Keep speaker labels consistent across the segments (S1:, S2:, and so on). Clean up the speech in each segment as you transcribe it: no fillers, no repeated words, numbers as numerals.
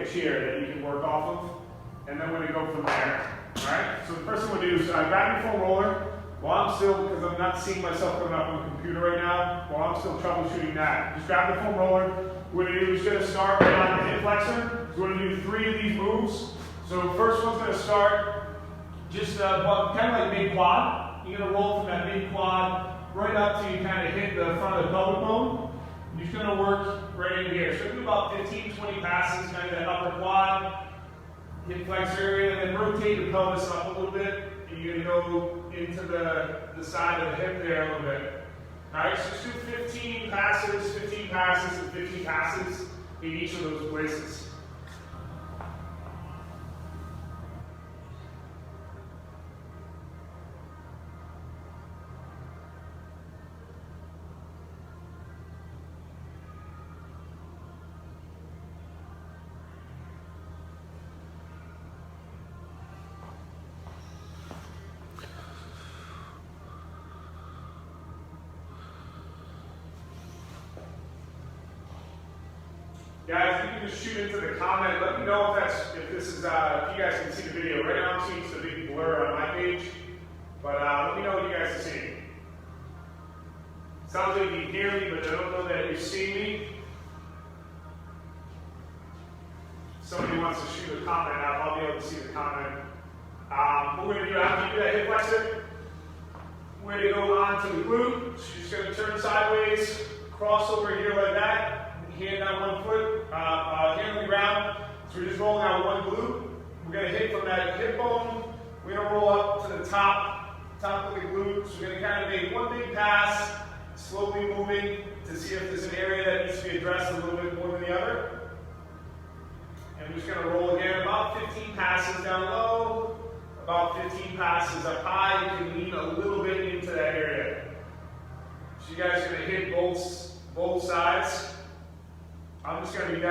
S1: a chair that you can work off of, and then we're going to go from there. All right? So the first thing we'll do is grab your foam roller while I'm still, because I'm not seeing myself coming up on the computer right now, while I'm still troubleshooting that. Just grab the foam roller. What we're going to do is going to start right on the hip flexor. So we're going to do 3 of these moves. So first one's going to start just kind of like mid quad. You're going to roll from that mid quad right up till you kind of hit the front of the pelvic bone. You're just going to work right in here. So do about 15, 20 passes, kind of that upper quad, hip flexor area, and then rotate the pelvis up a little bit. And you're going to go into the side of the hip there a little bit. All right, so just do 15 passes, and 15 passes in each of those places. Guys, you can just shoot into the comment. Let me know if this is if you guys can see the video. Right now I'm seeing just a big blur on my page, but let me know what you guys are seeing. Sounds like you can hear me, but I don't know that you see me. If somebody wants to shoot a comment out, I'll be able to see the comment. What we're going to do after you do that hip flexor, we're going to go on to the glute. So you're just going to turn sideways, cross over here like that. Hand on one foot, hand on the ground. So we're just rolling out one glute. We're going to hit from that hip bone. We're going to roll up to the top of the glute. So we're going to kind of make one big pass, slowly moving to see if there's an area that needs to be addressed a little bit more than the other. And we're just going to roll again, about 15 passes down low, about 15 passes up high. You can lean a little bit into that area. So you guys are going to hit both sides. I'm just going to be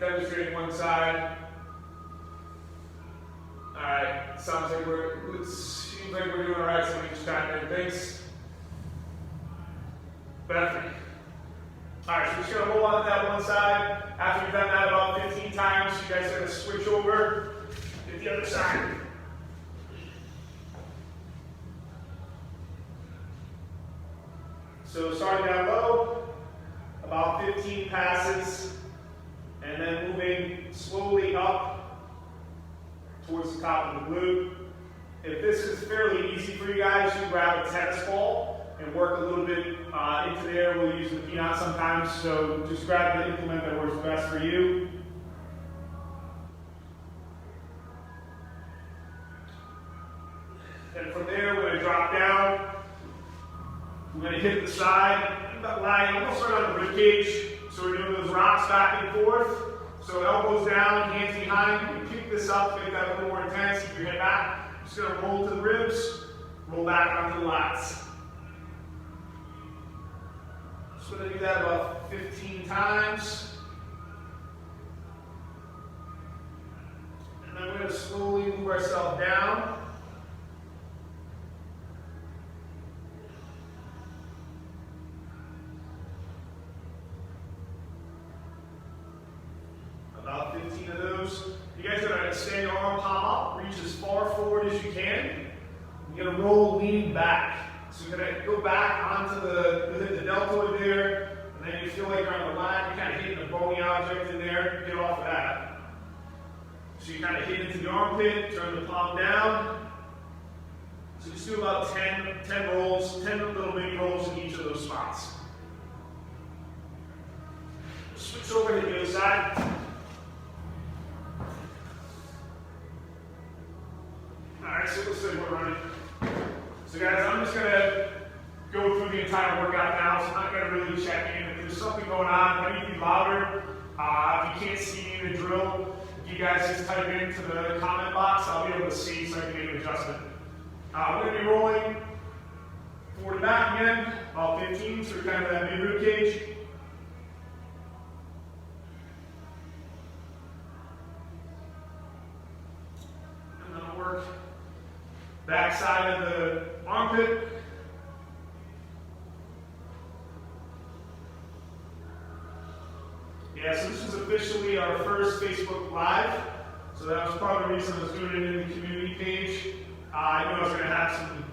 S1: demonstrating one side. All right, seems like we're doing all right. Somebody just chime in. Thanks, Bethany. All right, so we're just going to hold on to that one side. After you've done that about 15 times, you guys are going to switch over to the other side. So starting down low. About 15 passes, and then moving slowly up towards the top of the glute. If this is fairly easy for you guys, you can grab a tennis ball and work a little bit into there. We'll use the peanut sometimes, so just grab the implement that works best for you. And from there, we're going to drop down. We're going to hit the side. Lying almost right on the rib cage. So we're doing those rocks back and forth. So elbows down, hands behind. You pick this up, make that a little more intense. Keep your head back. Just going to roll to the ribs, roll back onto the lats. Just going to do that about 15 times. And then we're going to slowly move ourselves down. About 15 of those. You guys are going to stand your arm, palm up, reach as far forward as you can. You're going to roll leaning back. So you're going to go back onto the deltoid there, and then you feel like you're on the line, you're kind of hitting a bony object in there, get off of that. So you kind of hit into the armpit, turn the palm down. So just do about 10 rolls, 10 little mini rolls in each of those spots. Switch over to the other side. Alright, so let's say we're running. So guys, I'm just going to go through the entire workout now, so I'm not going to really check in. If there's something going on, I need to be louder. If you can't see me in the drill, you guys just type it into the comment box. I'll be able to see so I can make an adjustment. We're going to be rolling forward and back again, about 15, so we're kind of that mid rib cage. And then I'll work back side of the armpit. Yeah, so this is officially our first Facebook Live. So that was part of the reason I was doing it in the community page. I knew I was going to have some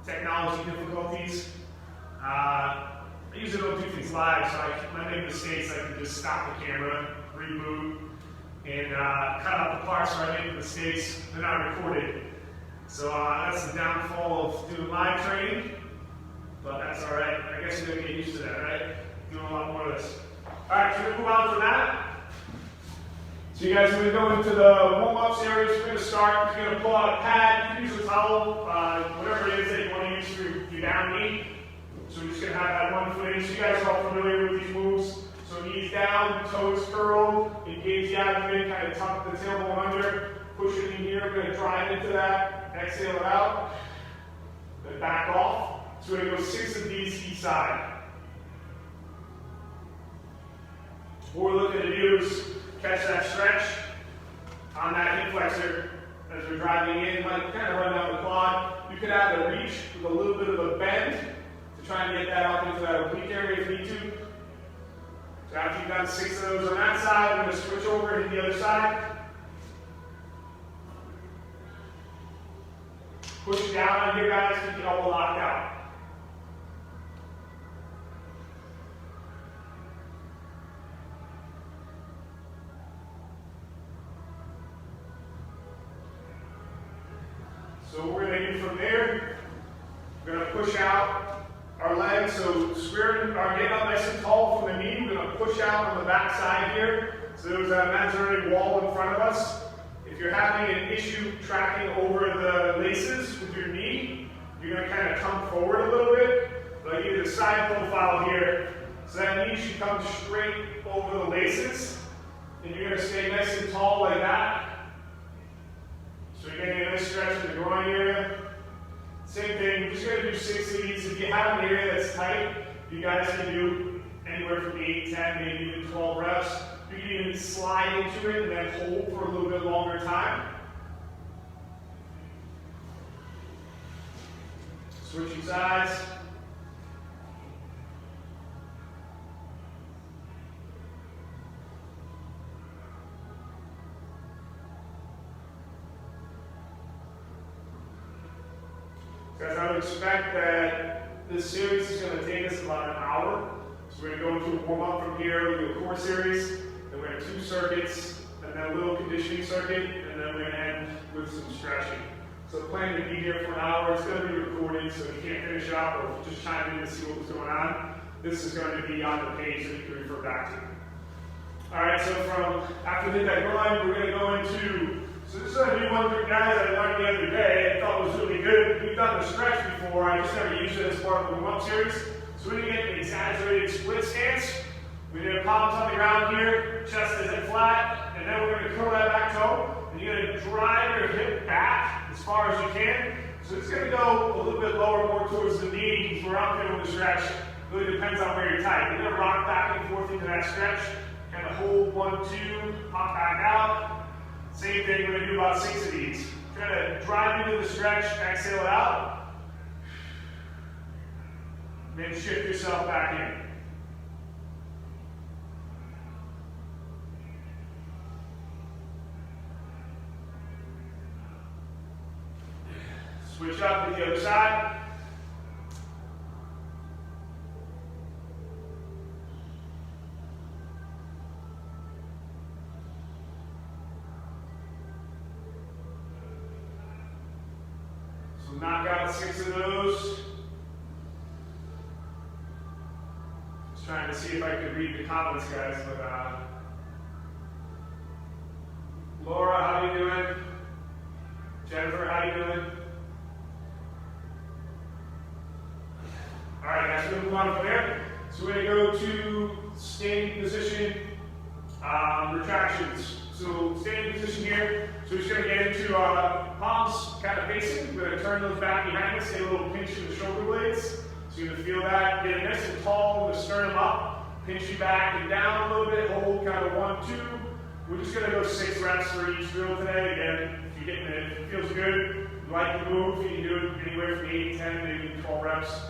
S1: technology difficulties. I usually don't do things live, so when I make mistakes, I can just stop the camera, reboot, and cut out the parts where I make mistakes. They're not recorded. So that's the downfall of doing live training, but that's all right. I guess you're going to get used to that, right? Doing a lot more of this. All right, so we're going to move on from that. So you guys are going to go into the warm-up series. We're going to start. You're going to pull out a pad. You can use a towel, whatever it is that you want to use for your down knee. So we're just going to have that one foot in. So you guys are all familiar with these moves. So knees down, toes curled, engage the abdomen, kind of tuck the tailbone under, push it in here. We're going to drive into that, exhale it out, then back off. So we're going to go 6 of these each side. What we're looking to do is catch that stretch on that hip flexor as we're driving in, like kind of run down the quad. You could add a reach with a little bit of a bend to try and get that up into that oblique area if you need to. So after you've done 6 of those on that side, we're going to switch over to the other side. Push down on here, guys, keep the elbow locked out. So what we're going to do from there, we're going to push out our legs, so square our getting up nice and tall from the knee. We're going to push out on the back side here. So there's an imaginary wall in front of us. If you're having an issue tracking over the laces with your knee, you're going to kind of come forward a little bit. But I give you the side profile here. So that knee should come straight over the laces. And you're going to stay nice and tall like that. So you're getting a nice stretch in the groin area. Same thing, we're just going to do 6 of these. If you have an area that's tight, you guys can do anywhere from 8, 10, maybe even 12 reps. You can even slide into it and then hold for a little bit longer time. Switching sides. Guys, I would expect that this series is going to take us about an hour. So we're going to go into a warm-up from here, we'll do a core series, then we're going to have 2 circuits, and then a little conditioning circuit, and then we're going to end with some stretching. So the plan to be here for an hour. It's going to be recorded, so if you can't finish up or if you just chime in to see what was going on, this is going to be on the page that you can refer back to. All right, so from after we hit that grind, we're going to go into, so this is a new one for you guys I learned the other day. I thought it was really good. We've done the stretch before. I just never used it as part of the warm-up series. So we're going to get an exaggerated split stance. We're going to palms on the ground here, chest is in flat, and then we're going to curl that back toe. And you're going to drive your hip back as far as you can. So it's going to go a little bit lower, more towards the knee, because we're out there with the stretch. It really depends on where you're tight. You're going to rock back and forth into that stretch. Kind of hold 1, 2, pop back out. Same thing, we're going to do about 6 of these. Try to drive into the stretch, exhale it out. Then shift yourself back in. Switch up to the other side. So knock out 6 of those. Just trying to see if I could read the comments, guys. But Laura, how you doing? Jennifer, how you doing? All right, guys, we're going to move on from there. So we're going to go to standing position retractions. So standing position here. So we're just going to get into palms kind of facing. We're going to turn those back behind us, get a little pinch in the shoulder blades. So you're going to feel that. Get nice and tall with the sternum up. Pinching back and down a little bit. Hold kind of 1, 2. We're just going to go 6 reps for each drill today. Again, if you're getting it, if it feels good, you like the move, you can do it anywhere from 8, 10, maybe 12 reps.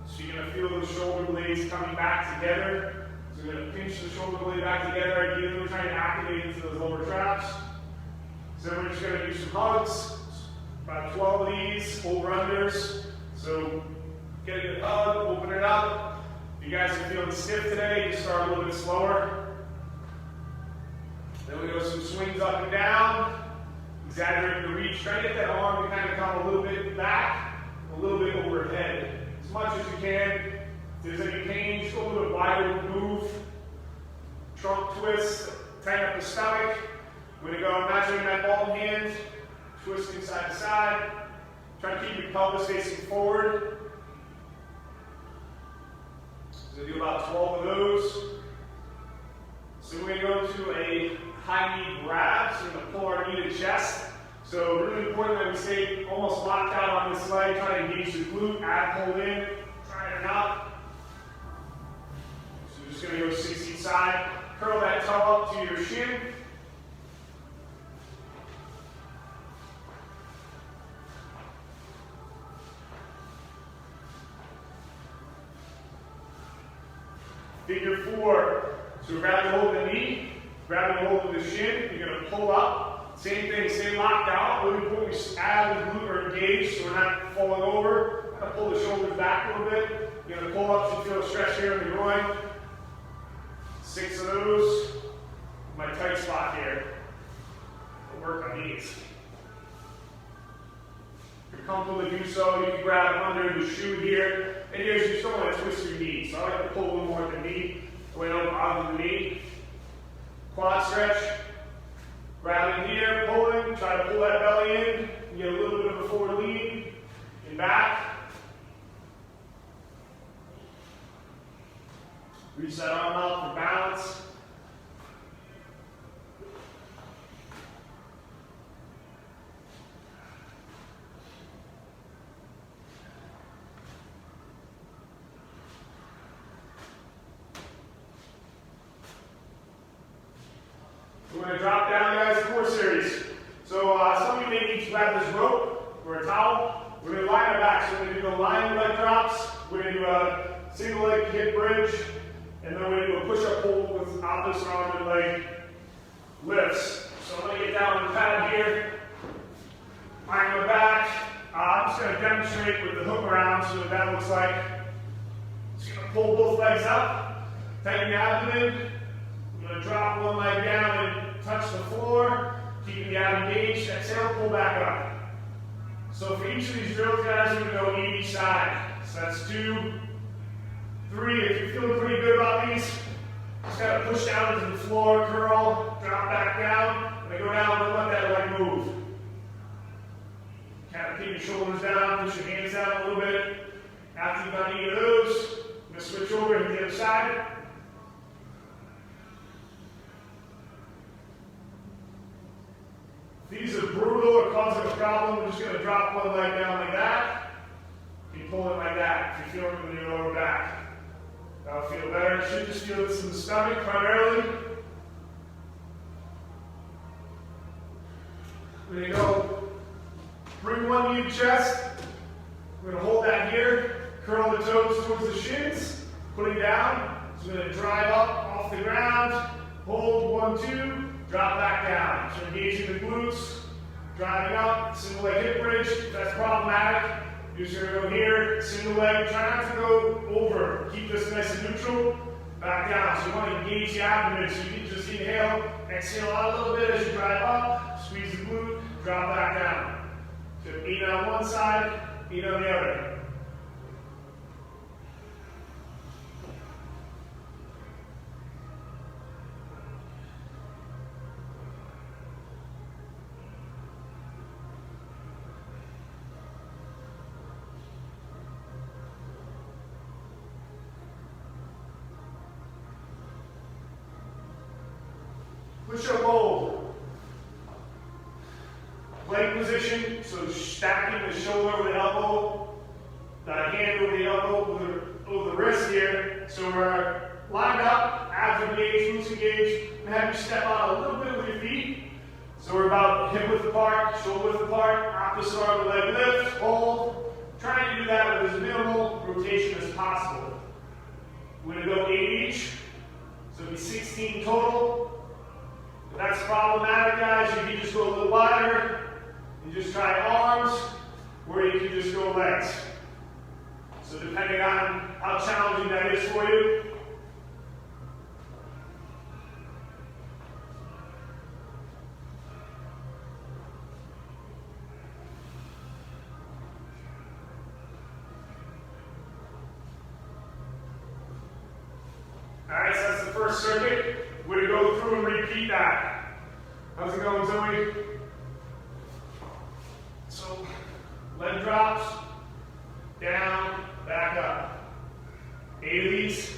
S1: So you're going to feel those shoulder blades coming back together. So we're going to pinch the shoulder blade back together. Ideally, we're trying to activate into those lower traps. So then we're just going to do some hugs. About 12 of these, over-unders. So get a good hug, open it up. If you guys are feeling stiff today, just start a little bit slower. Then we go some swings up and down. Exaggerating the reach. Try to get that arm to kind of come a little bit back, a little bit overhead. As much as you can. If there's any pain, just go a little bit wider, move. Trunk twist, tighten up the stomach. We're going to go imagining that ball in hand, twisting side to side. Try to keep your pelvis facing forward. So do about 12 of those. So we're going to go to a high knee grab. So we're going to pull our knee to chest. So really important that we stay almost locked out on this leg. Try to engage the glute, ab pull in, try it out. So we're just going to go 60 side. Curl that toe up to your shin. Figure 4. So we're grabbing hold of the knee, grabbing hold of the shin. You're going to pull up. Same thing, stay locked out. Really important we ab and glute are engaged so we're not falling over. Kind of pull the shoulders back a little bit. You're going to pull up so you feel a stretch here in the groin. 6 of those. My tight spot here. We'll work on these. If you're comfortable to do so, you can grab under the shoe here. And you just don't want to twist your knee. So I like to pull a little more at the knee. Going over onto the knee. Quad stretch. Grabbing here, pulling. Try to pull that belly in. You get a little bit of a forward lean. And back. Reach that arm out for balance. We're going to drop down, guys, 4 series. So some of you may need to grab this rope or a towel. We're going to lie our back. So we're going to do the lying leg drops. We're going to do a single leg hip bridge. And then we're going to do a push-up hold with opposite arm and leg lifts. So I'm going to get down on the pad here. Lying on the back. I'm just going to demonstrate with the hook around so what that looks like. Just going to pull both legs up. Tighten the abdomen. I'm going to drop one leg down and touch the floor, keeping the ab engaged. Exhale, pull back up. So for each of these drills, guys, we're going to go each side. So that's 2, 3. If you're feeling pretty good about these, just got to push down into the floor, curl, drop back down. When I go down, don't let that leg move. Kind of keep your shoulders down, push your hands down a little bit. After you've done any of those, I'm going to switch over to the other side. If these are brutal or causing a problem, we're just going to drop one leg down like that. You pull it like that if you're feeling it in your lower back. That'll feel better. You should just feel this in the stomach primarily. We're going to go bring one knee to chest. We're going to hold that here. Curl the toes towards the shins. Putting down. So we're going to drive up off the ground. Hold 1, 2. Drop back down. So engaging the glutes, driving up, single leg hip bridge. If that's problematic, you're just going to go here, single leg. Try not to go over. Keep this nice and neutral. Back down. So you want to engage the abdomen. So you can just inhale, exhale out a little bit as you drive up. Squeeze the glute, drop back down. So eat on one side, eat on the other. Push-up hold. Leg position, so stacking the shoulder over the elbow, the hand over the elbow, over the wrist here. So we're lined up, abs engaged, glutes engaged, and have you step out a little bit with your feet. So we're about hip width apart, shoulder width apart, opposite arm and leg lift, hold. Trying to do that with as minimal rotation as possible. We're going to go 8 each, so it'll be 16 total. If that's problematic, guys, you can just go a little wider and just try arms, or you can just go legs. So depending on how challenging that is for you. Alright, so that's the first circuit. We're going to go through and repeat that. How's it going, Zoe? So, leg drops, down, back up. 8 of these.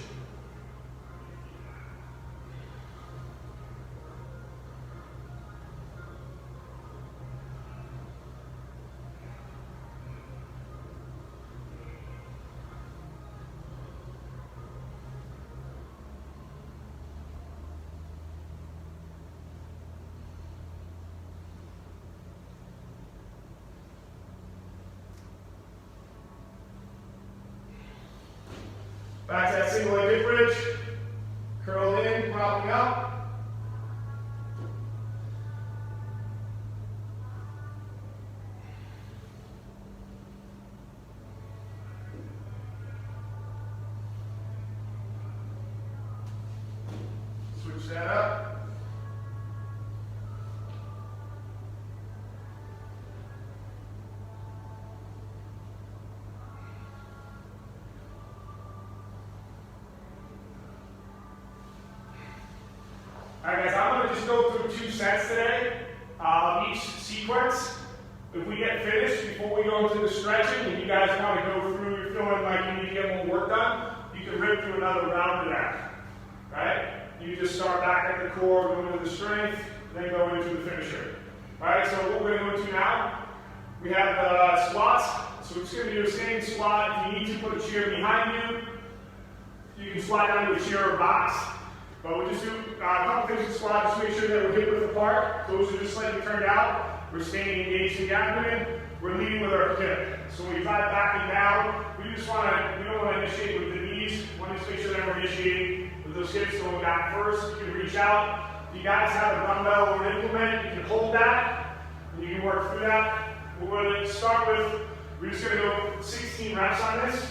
S1: Back to that single leg hip bridge. Curl in, propping up. Switch that up. Alright guys, I'm going to just go through 2 sets today, each sequence. If we get finished before we go into the stretching, if you guys want to go through, you're feeling like you need to get more work done, you can rip through another round of that. Right? You just start back at the core, go into the strength, then go into the finisher. Alright, so what we're going to go into now, we have squats. So it's going to be the same squat. If you need to put a chair behind you, you can slide down to a chair or box. But we'll just do a couple things with squat, just make sure that we're hip width apart. Toes are just slightly turned out. We're staying engaged in the abdomen. We're leading with our hip. So when we drive back and down, we don't want to initiate with the knees. We want to just make sure that we're initiating with those hips going back first. You can reach out. If you guys have a dumbbell or an implement, you can hold that, and you can work through that. We're going to start with, we're just going to go 16 reps on this.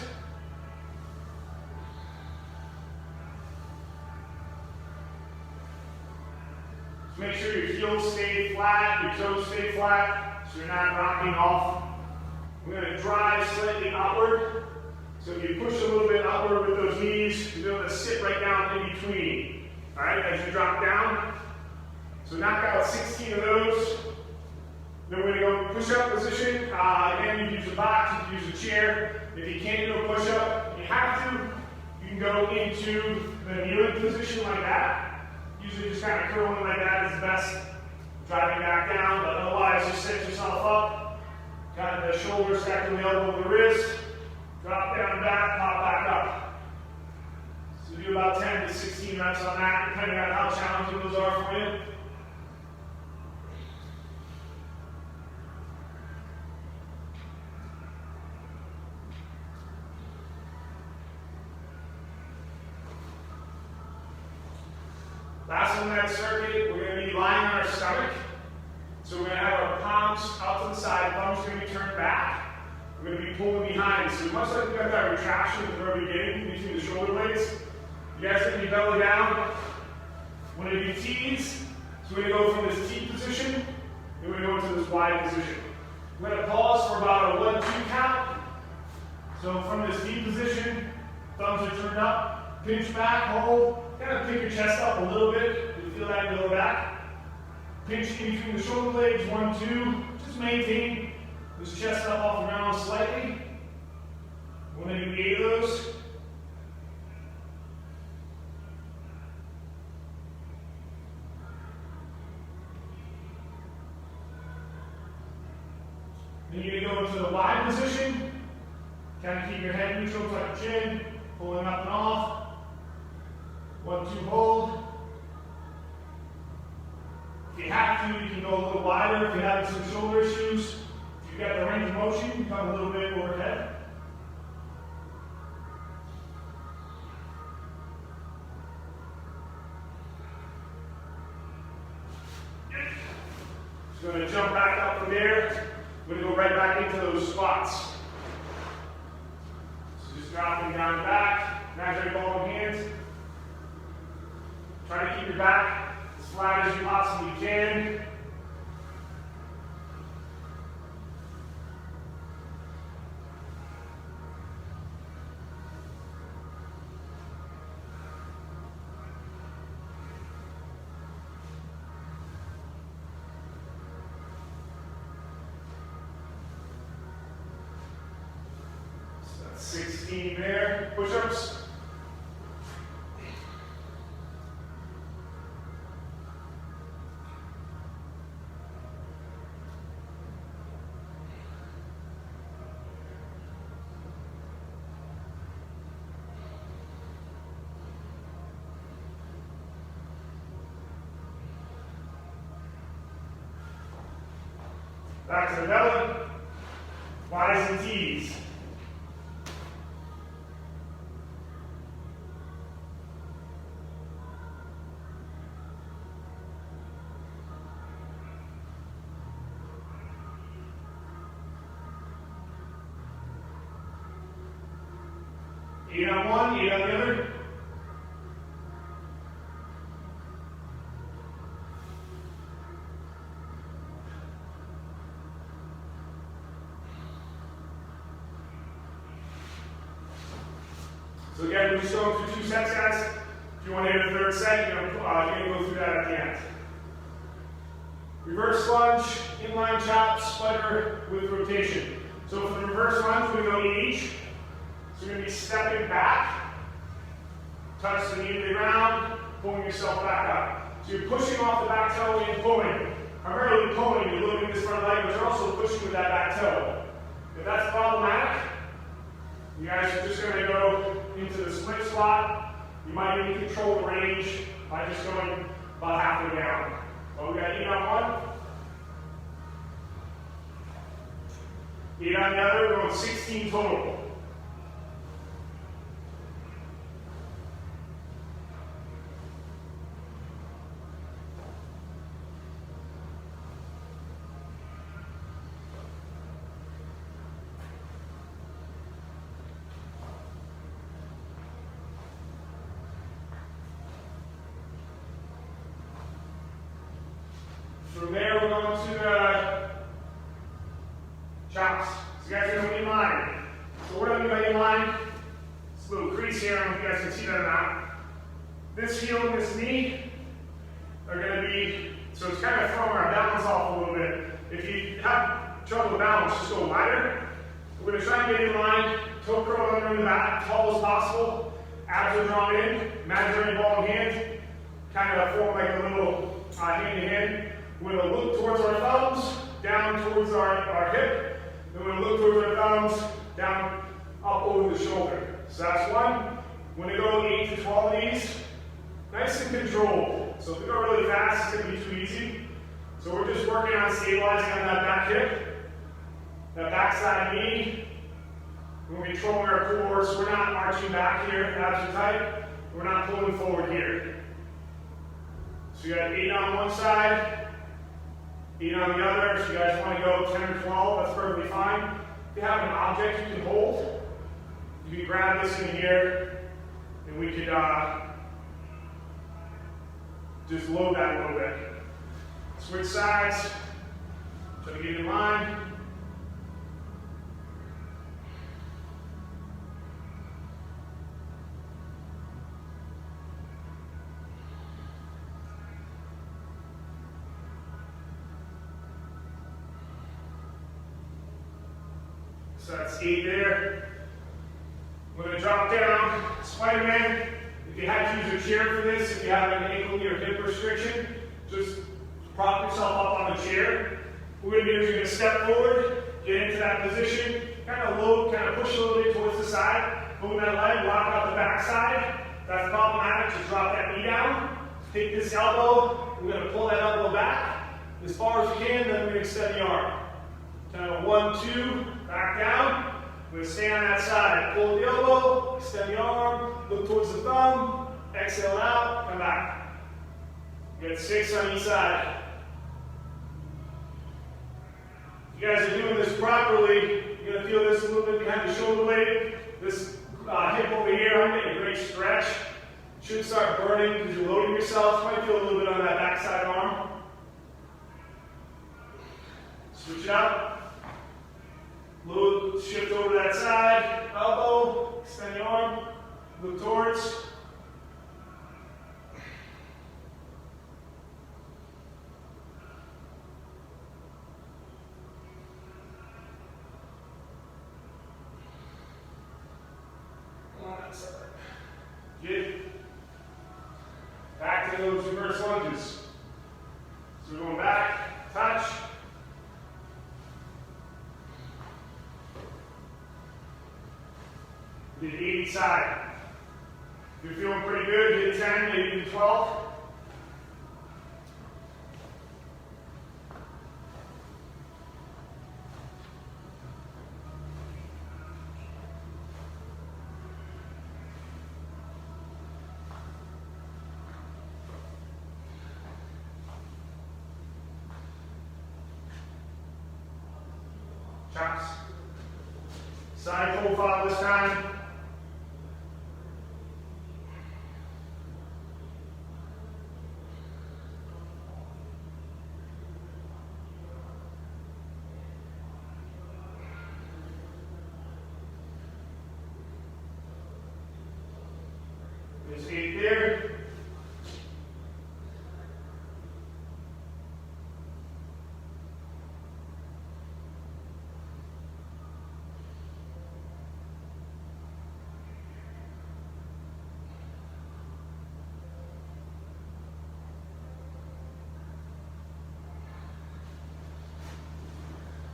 S1: Make sure your heels stay flat, your toes stay flat, so you're not rocking off. We're going to drive slightly outward. So if you push a little bit outward with those knees, you'll be able to sit right down in between. All right, as you drop down. So knock out 16 of those. Then we're going to go push-up position. Again, you can use a box, you can use a chair. If you can't do a push-up, if you have to, you can go into the kneeling position like that. Usually just kind of curling like that is best. Driving back down, but otherwise just set yourself up. Kind of the shoulders stacked on the elbow of the wrist. Drop down and back, pop back up. So do about 10 to 16 reps on that, depending on how challenging those are for you. Last one in that circuit, we're going to be lying on our stomach. So we're going to have our palms out to the side, thumbs are going to be turned back. We're going to be pulling behind. So much like we got that retraction at the very beginning between the shoulder blades, you guys are going to be belly down. We're going to do T's. So we're going to go from this T position, and we're going to go into this Y position. We're going to pause for about a 1-2 count. So from this T position, thumbs are turned up, pinch back, hold. Kind of pick your chest up a little bit. You feel that in the lower back. Pinch in between the shoulder blades, 1, 2. Just maintain this chest up off the ground slightly. We're going to do 8 of those. Then you're going to go into the Y position. Kind of keep your head neutral, tuck your chin, pulling up and off. 1, 2, hold. If you have to, you can go a little wider. If you're having some shoulder issues, if you've got the range of motion, you come a little bit overhead. So I'm going to jump back up from there. I'm going to go right back into those squats. So just dropping down back, imaginary ball in hands. Try to keep your back as flat as you possibly can. So that's 16 there. Push-ups. Back to the belly, Y's and T's. Eight on one, 8 on the other. So again, we're just going through 2 sets, guys. If you want to hit a 3rd set, you're going to go through that at the end. Reverse lunge, inline chop, spider with rotation. So for the reverse lunge, we go each. So you're going to be stepping back, touch the knee to the ground, pulling yourself back up. So you're pushing off the back toe and pulling. Primarily pulling, you're loading this front leg, but you're also pushing with that back toe. If that's problematic, you guys are just going to go into the split squat. You might even control the range by just going about halfway down. But we got 8 on one. 8 on the other, we're going 16 total. From there, we're going to chops. So you guys are going to be in line. So what do I mean by in line? This little crease here, I don't know if you guys can see that or not. This heel and this knee are going to be, so it's kind of throwing our balance off a little bit. If you have trouble with balance, just go wider. We're going to try and get in line, toe curl under the back, tall as possible. Abs are drawn in, imaginary ball in hand, kind of form like a little hand to hand. We're going to look towards our thumbs, down towards our hip. Then we're going to look towards our thumbs, down, up over the shoulder. So that's one. We're going to go 8 to 12 of these. Nice and controlled. So if we go really fast, it's going to be too easy. So we're just working on stabilizing on that back hip, that backside knee. We're controlling our core, so we're not arching back here, abs are tight. We're not pulling forward here. So you got 8 on one side, 8 on the other. So you guys want to go 10 or 12, that's perfectly fine. If you have an object you can hold, you can grab this in here, and we could just load that a little bit. Switch sides, try to get in line. So that's 8 there. We're going to drop down Spider-Man. If you had to use a chair for this, if you have an ankle or hip restriction, just prop yourself up on a chair. What we're going to do is we're going to step forward, get into that position, kind of load, kind of push a little bit towards the side, move that leg, lock out the back side. If that's problematic, just drop that knee down. Take this elbow, we're going to pull that elbow back as far as you can, then we're going to extend the arm. Kind of 1, 2, back down. We're going to stay on that side. Pull the elbow, extend the arm, look towards the thumb, exhale out, come back. We got 6 on each side. you guys are doing this properly, you're going to feel this a little bit behind the shoulder blade. This hip over here, I'm getting a great stretch. Should start burning because you're loading yourself. Might feel a little bit on that backside arm. Switch it up. Little shift over to that side. Elbow, extend the arm, look towards. Good. Back to those reverse lunges. So we're going back, touch. Did 80 side. If you're feeling pretty good, hit 10, maybe even 12. Chops. Side profile this time. There's 8 there.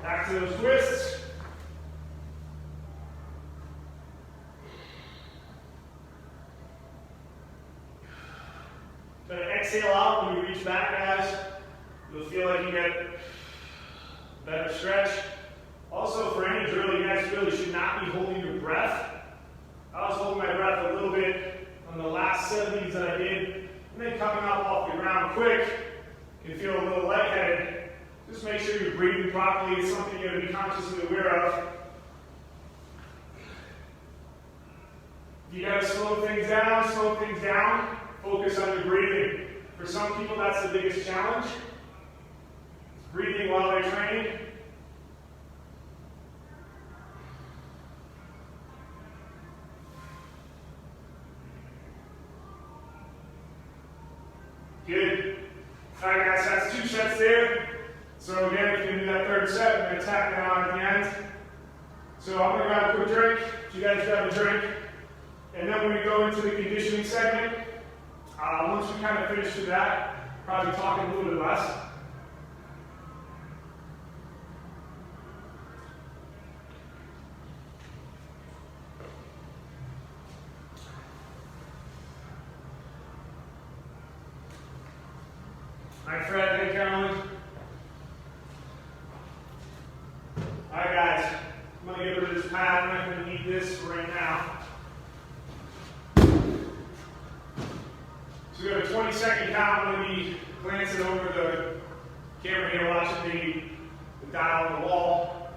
S1: Back to those twists. Try to exhale out when you reach back, guys. You'll feel like you get better stretch. Also, for any drill, you guys really should not be holding your breath. I was holding my breath a little bit on the last set of these that I did, and then coming up off the ground quick, you can feel a little lightheaded. Just make sure you're breathing properly. It's something you're going to be consciously aware of. If you got to slow things down, focus on your breathing. For some people, that's the biggest challenge. It's breathing while they're training. Good. All right, guys, that's 2 sets there. So again, if you can do that 3rd set, we're going to tack it on at the end. So I'm going to grab a quick drink. You guys grab a drink. And then when we go into the conditioning segment, once we kind of finish with that, probably talking a little bit less. Hi Fred, hey Carolyn. Alright guys, I'm going to get rid of this pad. I'm not going to need this right now. So we have a 20-second count. I'm going to be glancing over the camera here, watching the dial on the wall.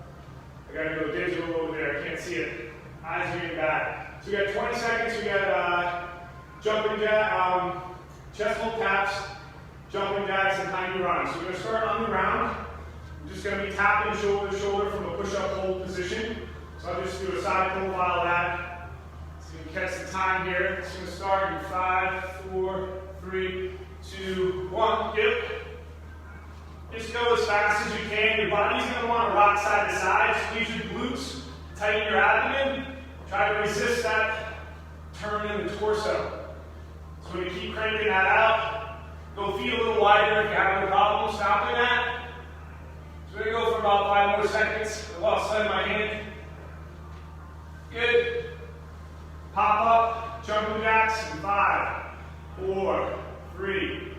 S1: I got to go digital over there. I can't see it. Eyes are getting bad. So we got 20 seconds. We got jumping jack, chest hold taps, jumping jacks, and tiny runs. So we're going to start on the ground. I'm just going to be tapping shoulder to shoulder from a push-up hold position. So I'll just do a side profile of that. So you can catch the time here. It's going to start in 5, 4, 3, 2, 1. Yep. Just go as fast as you can. Your body's going to want to rock side to side. Squeeze your glutes, tighten your abdomen. Try to resist that turn in the torso. So when you keep cranking that out, go feet a little wider if you have no problem stopping that. So we're going to go for about 5 more seconds. I lost sight of my hand. Good. Pop up, jumping jacks in 5, 4, 3,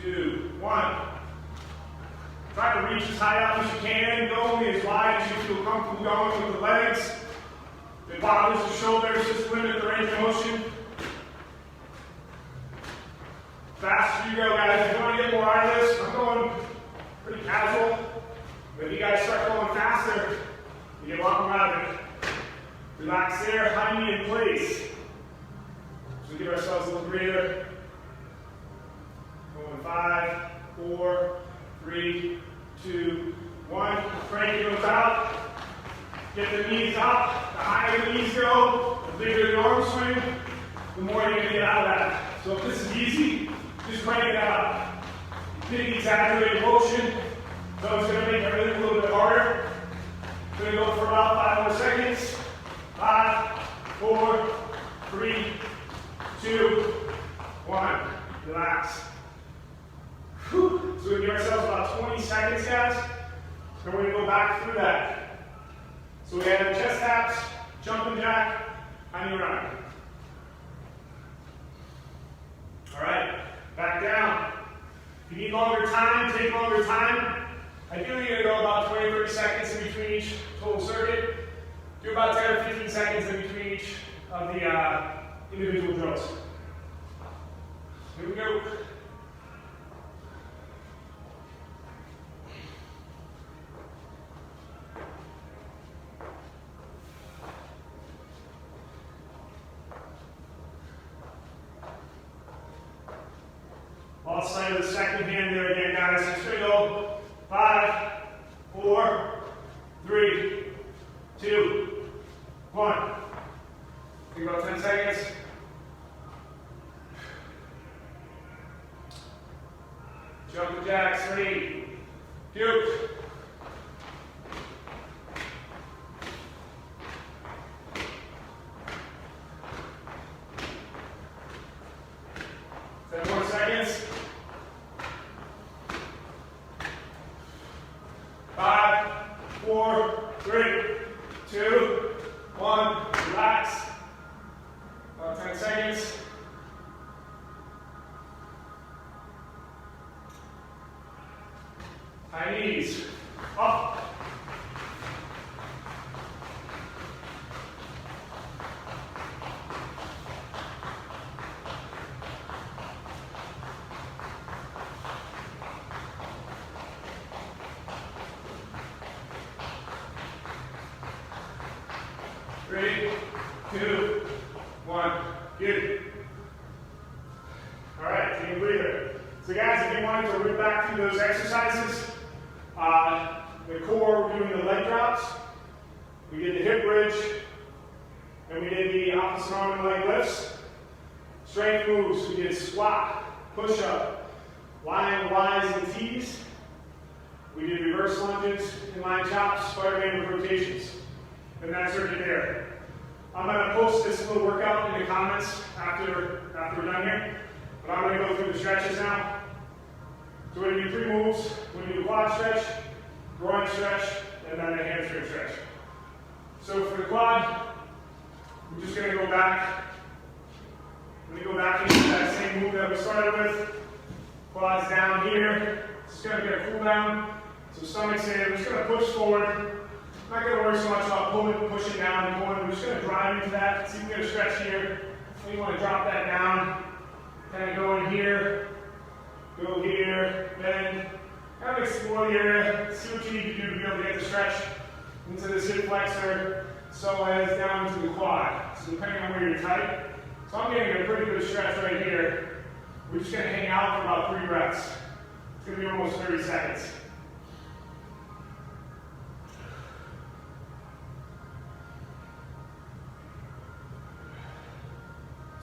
S1: 2, 1. Try to reach as high up as you can. Go only as wide as you feel comfortable going with the legs. If it bothers the shoulders, just limit the range of motion. Faster you go, guys. If you want to get more out of this, I'm going pretty casual. But if you guys start going faster, you get a lot more out of it. Relax there, high knee in place. So we give ourselves a little breather. Going 5, 4, 3, 2, 1. Crank goes out. Get the knees up. The higher the knees go, the bigger the arm swing, the more you're going to get out of that. So if this is easy, just crank it out. Big exaggerated motion. So it's going to make everything a little bit harder. Going to go for about 5 more seconds. 5, 4, 3, 2, 1. Relax. Whew. So we give ourselves about 20 seconds, guys. And we're going to go back through that. So we have chest taps, jumping jack, high knee run. All right, back down. If you need longer time, take longer time. Ideally, you're going to go about 20 or 30 seconds in between each total circuit. Do about 10 or 15 seconds in between each of the individual drills. Here we go. I'll slide the second hand there again, guys. Just going to go 5, 4, 3, 2, 1. Take about 10 seconds. Jumping jacks, 3, 2. High knees, up. Three, 2, 1, good. All right, take a breather. So guys, if you wanted to rip back through those exercises, the core, we're doing the leg drops, we did the hip bridge, and we did the opposite arm and leg lifts. Strength moves, we did squat, push-up, lying Ys and Ts. We did reverse lunges, inline chops, Spider-Man with rotations. And that circuit there. I'm going to post this little workout in the comments after we're done here. But I'm going to go through the stretches now. So we're going to do 3 moves. We're going to do quad stretch, groin stretch, and then a hamstring stretch. So for the quad, we're just going to go back. Let me go back into that same move that we started with. Quads down here. Just going to get a cool down. So stomach's in. We're just going to push forward. I'm not going to worry so much about pulling, pushing down, and pulling. We're just going to drive into that. See if we get a stretch here. So you want to drop that down. Kind of go in here. Go here. Bend. Kind of explore the area. See what you need to do to be able to get the stretch into this hip flexor, so as down into the quad. So depending on where you're tight. So I'm getting a pretty good stretch right here. We're just going to hang out for about 3 breaths. It's going to be almost 30 seconds.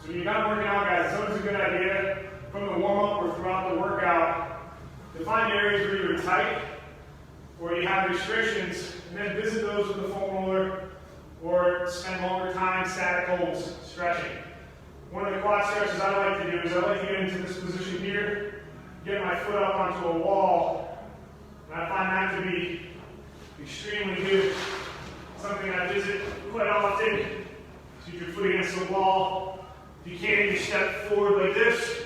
S1: So when you're not working out, guys, it's always a good idea from the warm-up or throughout the workout to find areas where you're tight or you have restrictions, and then visit those with the foam roller or spend longer time static holds stretching. One of the quad stretches I like to do is I like to get into this position here, get my foot up onto a wall, and I find that to be extremely good. Something I visit quite often. Keep your foot against the wall. If you can't even step forward like this,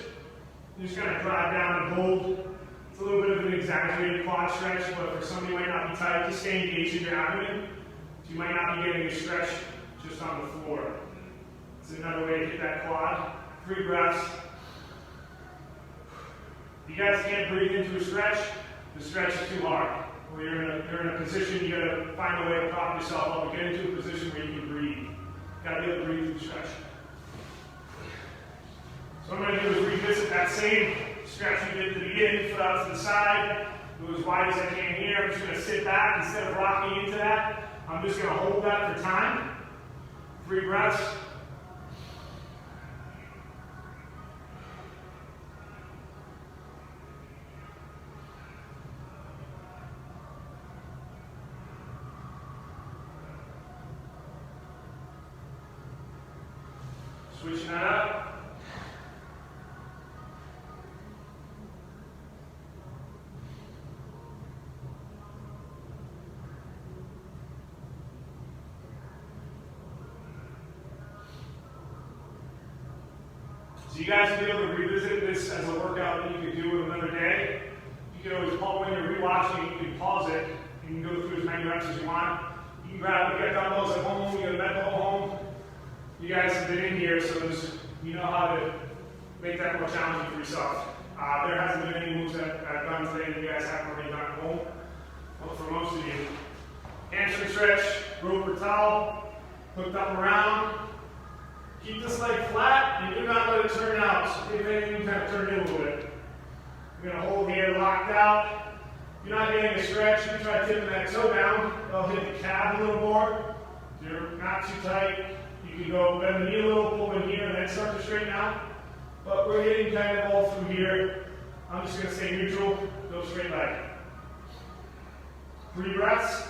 S1: you're just going to drive down and hold. It's a little bit of an exaggerated quad stretch, but for somebody who might not be tight, just stay engaged in your abdomen. So you might not be getting a stretch just on the floor. It's another way to hit that quad. 3 breaths. If you guys can't breathe into a stretch, the stretch is too hard. Well, you're in a position, you gotta find a way to prop yourself up and get into a position where you can breathe. You gotta be able to breathe through the stretch. So what I'm gonna do is revisit that same stretch we did at the beginning, foot out to the side, go as wide as I can here. I'm just gonna sit back instead of rocking into that. I'm just gonna hold that for time. 3 breaths. Switching that up. So you guys will be able to revisit this as a workout that you can do another day. You can always pause when you're rewatching, you can pause it. You can go through as many reps as you want. You can grab, you got dumbbells at home, you got a med ball at home. You guys have been in here, so you know how to make that more challenging for yourself. There hasn't been any moves that I've done today that you guys haven't already done at home. Well, for most of you. Hamstring stretch, rope or towel, hooked up and around. Keep this leg flat and do not let it turn out. So if anything, kind of turn in a little bit. You're going to hold here locked out. If you're not getting a stretch, you can try tipping that toe down. That'll hit the calf a little more. If you're not too tight, you can go bend the knee a little, pull in here, and then start to straighten out. But we're hitting kind of all through here. I'm just going to stay neutral, go straight leg. 3 breaths.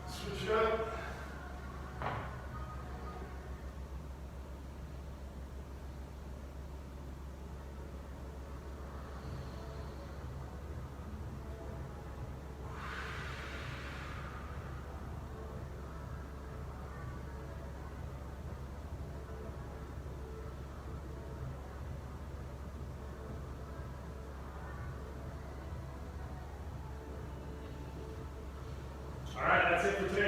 S1: Switch it up. All right, that's it for today.